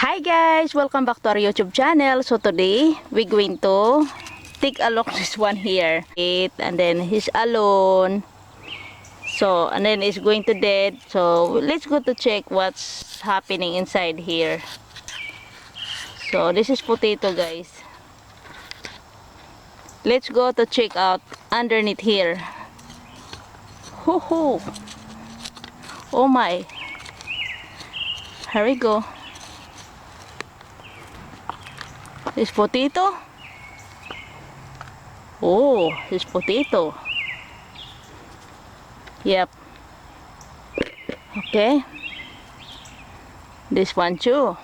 Hi guys! Welcome back to our YouTube channel. So today, we're going to take a look this one here. And then he's alone. So, and then he's going to dead. So, let's go to check what's happening inside here. So, this is potato guys. Let's go to check out underneath here. Hoo hoo! Oh my! Here we go. This potato. Oh, this potato. Yep. Okay. This one too.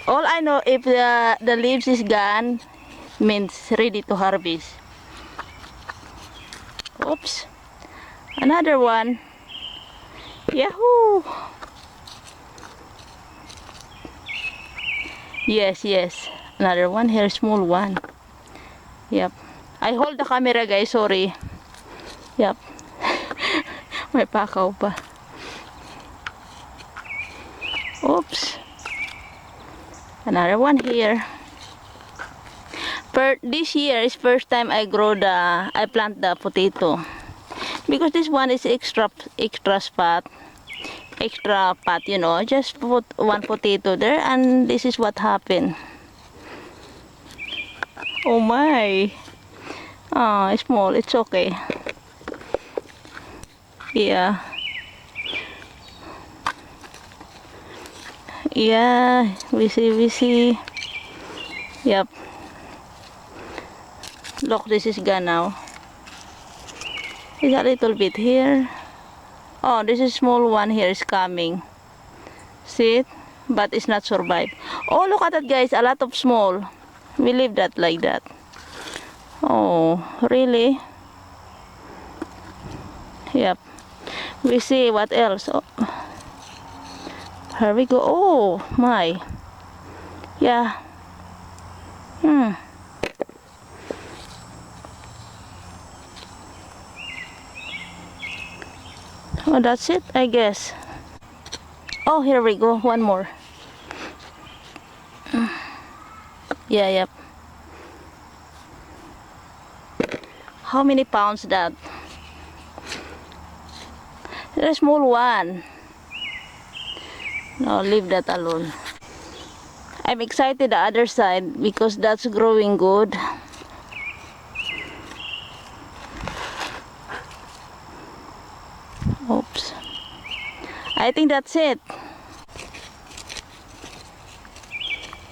All I know, if the leaves is gone, means ready to harvest. Oops. Another one. Yahoo! Yes. Another one here, small one. Yep. I hold the camera guys, sorry. Yep. May pakaw pa. Oops. Another one here. This year is first time I plant the potato. Because this one is extra spot. Extra pot, you know, just put one potato there and this is what happened. Oh my. Oh, it's small, it's okay. Yeah, we see. Yep. Look, this is gone now. It's a little bit here. Oh, this is small one here is coming. See it? But it's not survive. Oh, look at that guys. A lot of small. We leave that like that. Oh, really? Yep. We see what else. Oh. Here we go. Oh, my. Yeah. Oh, that's it, I guess. Oh, here we go. One more. Yeah, yep. How many pounds that? A small one. No, leave that alone. I'm excited the other side because that's growing good. Oops. I think that's it.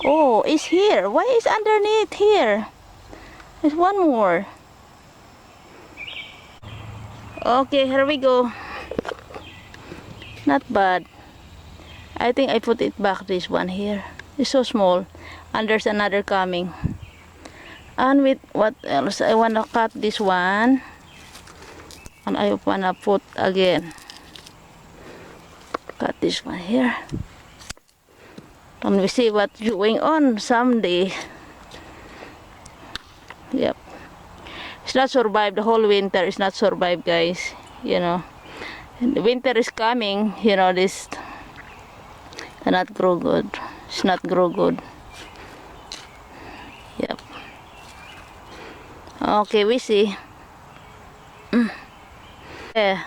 Oh, it's here. Why is underneath here? There's one more. Okay, here we go. Not bad. I think I put it back, this one here. It's so small. And there's another coming. And with what else? I wanna cut this one. And I wanna put again. Cut this one here. And we see what's going on someday. Yep. It's not survived. The whole winter is not survived, guys. You know. And the winter is coming. You know, this cannot grow good. It's not grow good. Yep. Okay, we see. Yeah.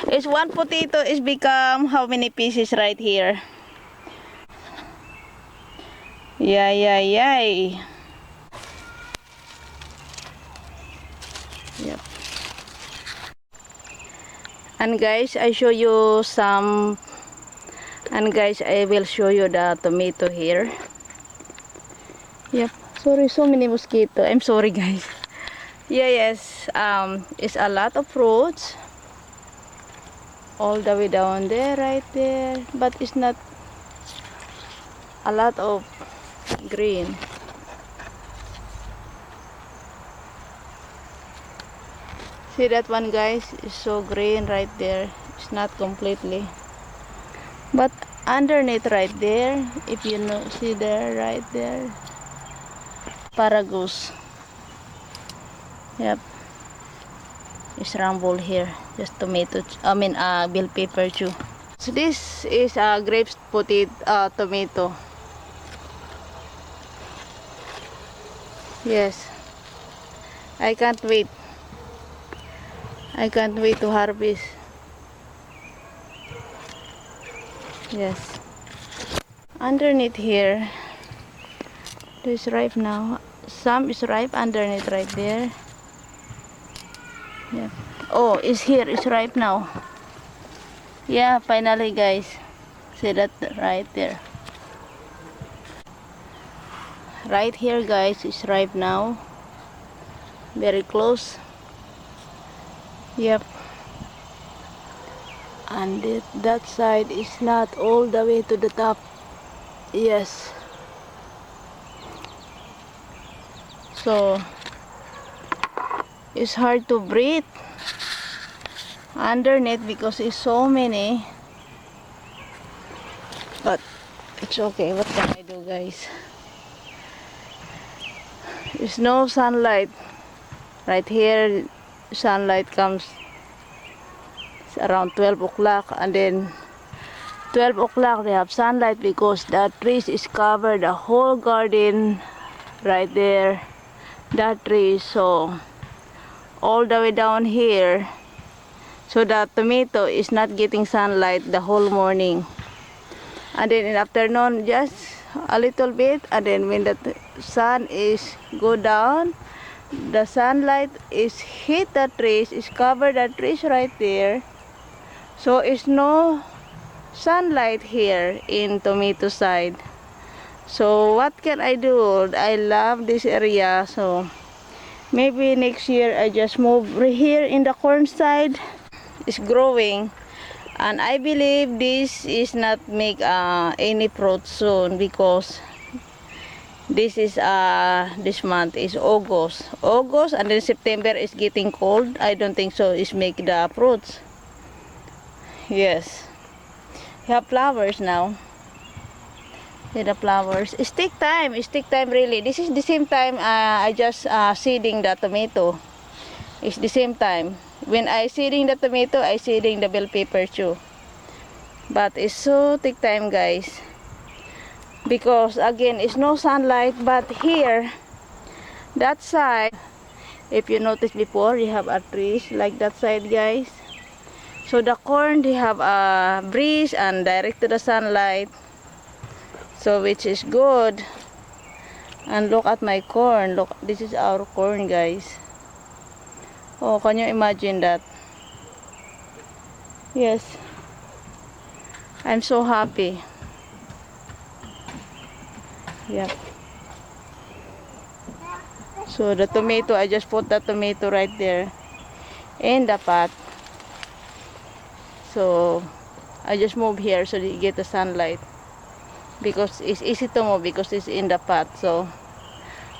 It's one potato is become how many pieces right here? Yay. Yep. And guys, I show you some. And guys, I will show you the tomato here. Yep. Sorry, so many mosquito. I'm sorry, guys. Yes. It's a lot of fruits. All the way down there, right there. But it's not a lot of green. See that one, guys? It's so green right there. It's not completely. But underneath right there, if you know, see there, right there, paragus. Yep. It's rumble here. Just tomato, bell pepper too. So this is a grapes tomato. Yes. I can't wait. I can't wait to harvest. Yes. Underneath here, this ripe now. Some is ripe underneath right there. Yeah. Oh, it's here. It's ripe now. Yeah, finally, guys. See that right there. Right here, guys, is ripe now. Very close. Yep. And that side is not all the way to the top. Yes. So it's hard to breathe underneath because it's so many. But it's okay. What can I do, guys? There's no sunlight. Right here, sunlight comes around 12 o'clock, and then 12 o'clock they have sunlight because the trees is covered the whole garden right there. That tree, so all the way down here, so the tomato is not getting sunlight the whole morning, and then in the afternoon just a little bit, and then when the sun is go down, the sunlight is hit the trees, is cover the trees right there, so it's no sunlight here in tomato side. So what can I do? I love this area, so maybe next year I just move here in the corn side. It's growing, and I believe this is not make any fruit soon because this is this month is August, and then September is getting cold. I don't think so it's make the fruits. Yes, we have flowers now. See the flowers. It take time. It take time really. This is the same time I just seeding the tomato. It's the same time. When I seeding the tomato, I seeding the bell pepper too. But it's so take time, guys. Because again, it's no sunlight. But here, that side, if you notice before, you have a trees like that side, guys. So the corn, they have a breeze and direct to the sunlight. So which is good. And look at my corn. Look, this is our corn, guys. Oh, can you imagine that? Yes. I'm so happy. Yep. So the tomato, I just put the tomato right there in the pot. So I just move here so you get the sunlight. Because it's easy to move because it's in the pot. So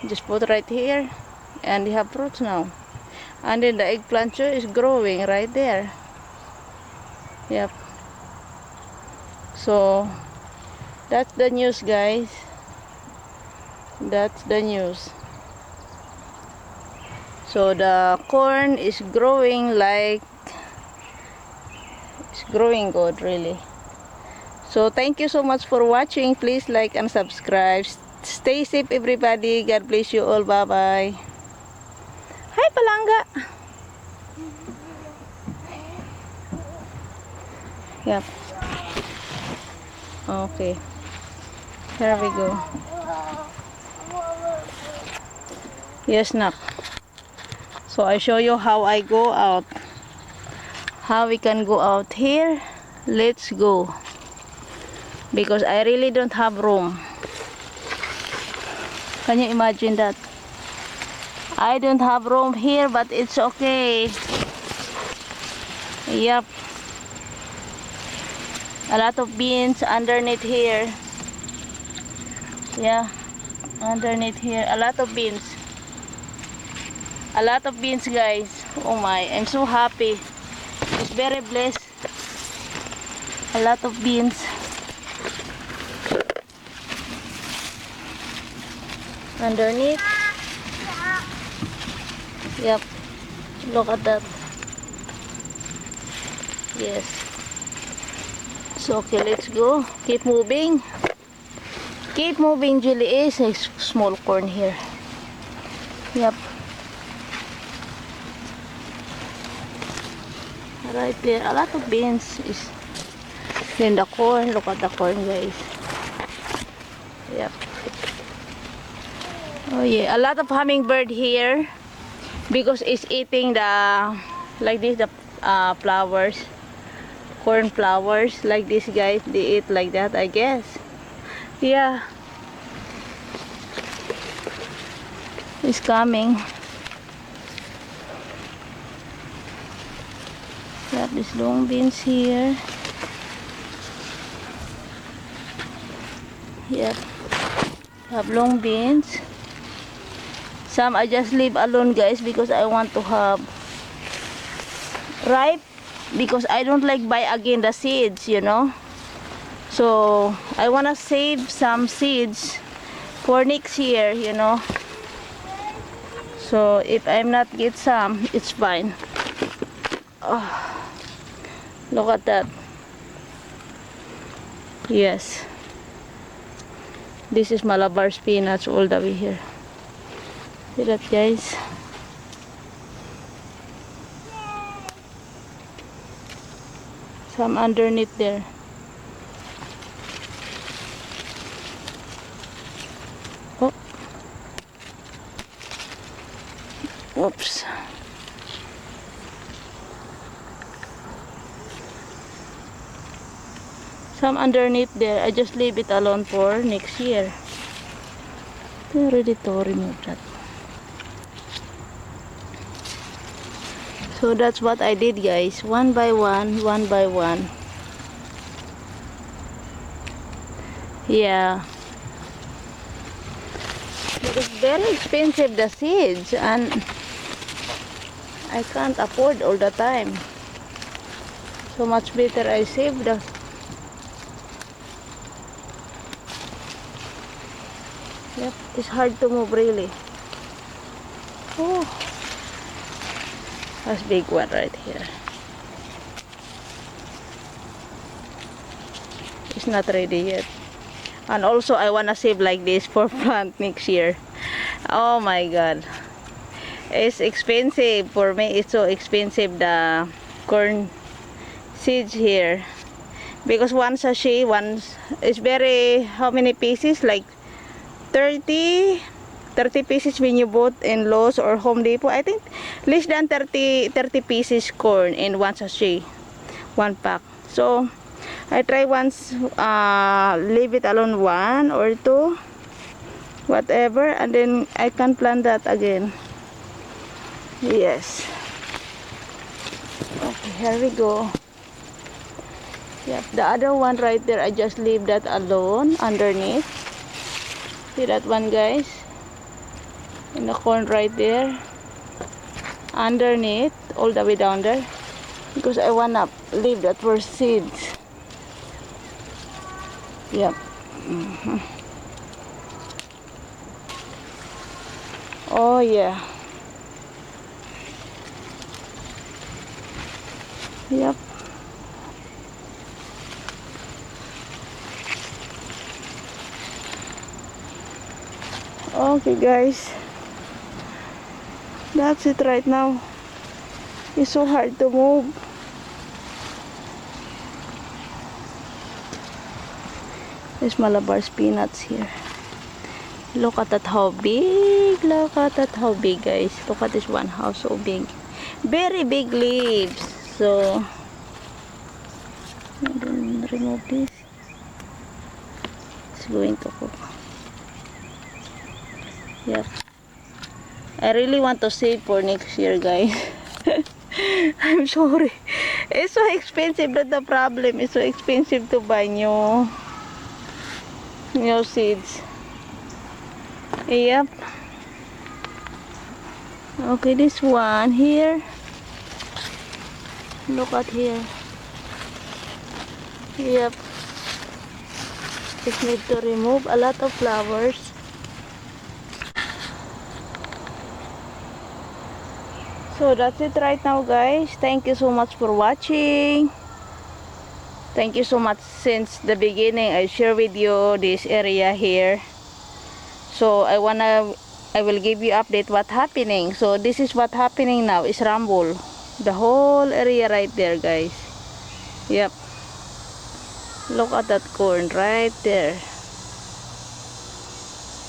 just put right here and you have fruits now. And then the eggplant too is growing right there. Yep. So that's the news, guys. That's the news. So the corn is growing like it's growing good really. So thank you so much for watching. Please like and subscribe. Stay safe, everybody. God bless you all. Bye bye. Hi, palangga. Yep. Okay. Here we go. Yes, nak. So I show you how I go out. How we can go out here. Let's go. Because I really don't have room. Can you imagine that? I don't have room here, but it's okay. Yep. A lot of beans underneath here. Yeah. Underneath here. A lot of beans. A lot of beans, guys. Oh my. I'm so happy. It's very blessed. A lot of beans. Underneath. Yep. Look at that. Yes. So, okay, let's go. Keep moving. Keep moving, Gelli. Is a small corn here. Yep. Right there. A lot of beans is in the corn. Look at the corn, guys. Yep. Oh yeah, a lot of hummingbird here because it's eating the like this the flowers, corn flowers like this, guys. They eat like that, I guess. Yeah, it's coming. Got these long beans here. Yep, have long beans. Some I just leave alone, guys, because I want to have ripe, because I don't like buy again the seeds, you know. So I want to save some seeds for next year, you know. So if I'm not get some, it's fine. Oh, look at that. Yes, this is Malabar spinach all the way here. See that, guys? Some underneath there. Oh, oops. Some underneath there. I just leave it alone for next year. They're ready to remove that. So that's what I did, guys. One by one, one by one. Yeah. It's very expensive, the seeds, and I can't afford all the time. So much better I save the. Yep, it's hard to move really. Oh. That's big one right here. It's not ready yet. And also I wanna save like this for plant next year. Oh my god. It's expensive for me. It's so expensive, the corn seeds here. Because one sachet, one is very, how many pieces? Like 30 pieces when you bought in Lowe's or Home Depot. I think less than 30 pieces corn in one sachet, one pack. So I try once, leave it alone, one or two, whatever, and then I can plant that again. Yes. Okay, here we go. Yep, the other one right there, I just leave that alone underneath. See that one, guys? In the corn right there, underneath, all the way down there, because I wanna leave that for seeds. Yep. Oh yeah. Yep. Okay, guys, that's it right now. It's so hard to move. There's Malabar spinach here. Look at that, how big. Look at that, how big, guys. Look at this one house, so big. Very big leaves. So and then remove this. It's going to cook. Yep. I really want to save for next year, guys. I'm sorry. It's so expensive. That's the problem. It's so expensive to buy new seeds. Yep. Okay, this one here. Look at here. Yep. Just need to remove a lot of flowers. So that's it right now, guys. Thank you so much for watching. Thank you so much. Since the beginning, I share with you this area here. So I will give you update what happening. So this is what happening now is rumble. The whole area right there, guys. Yep. Look at that corn right there.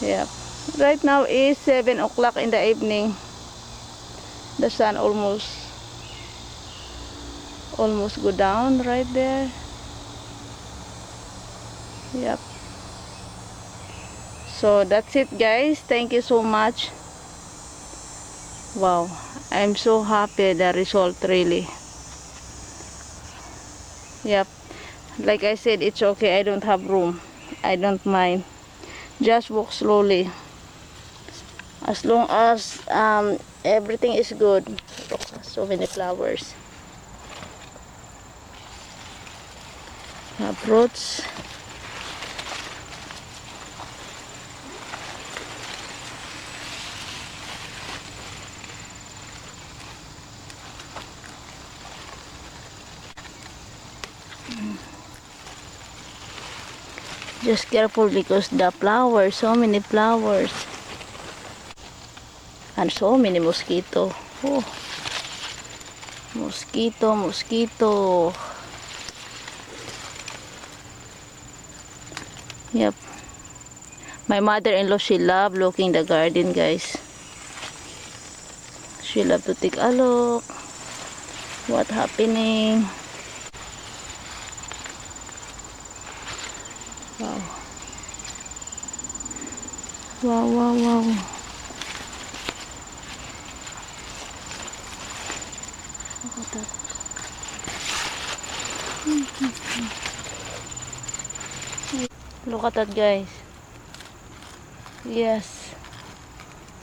Yep. Right now is 7 o'clock in the evening. The sun almost go down right there. Yep. So that's it, guys. Thank you so much. Wow, I'm so happy the result, really. Yep. Like I said, it's okay. I don't have room. I don't mind. Just walk slowly. As long as everything is good. Look, so many flowers. Fruits. Just careful because the flowers, so many flowers. And so many mosquito. Oh. Mosquito, mosquito. Yep. My mother-in-law, she love looking the garden, guys. She love to take a look. What happening? Wow. Wow, wow, wow. Look at that. Look at that, guys. Yes.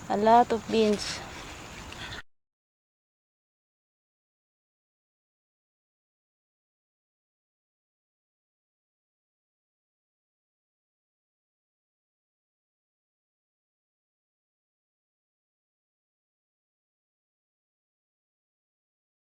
A lot of beans.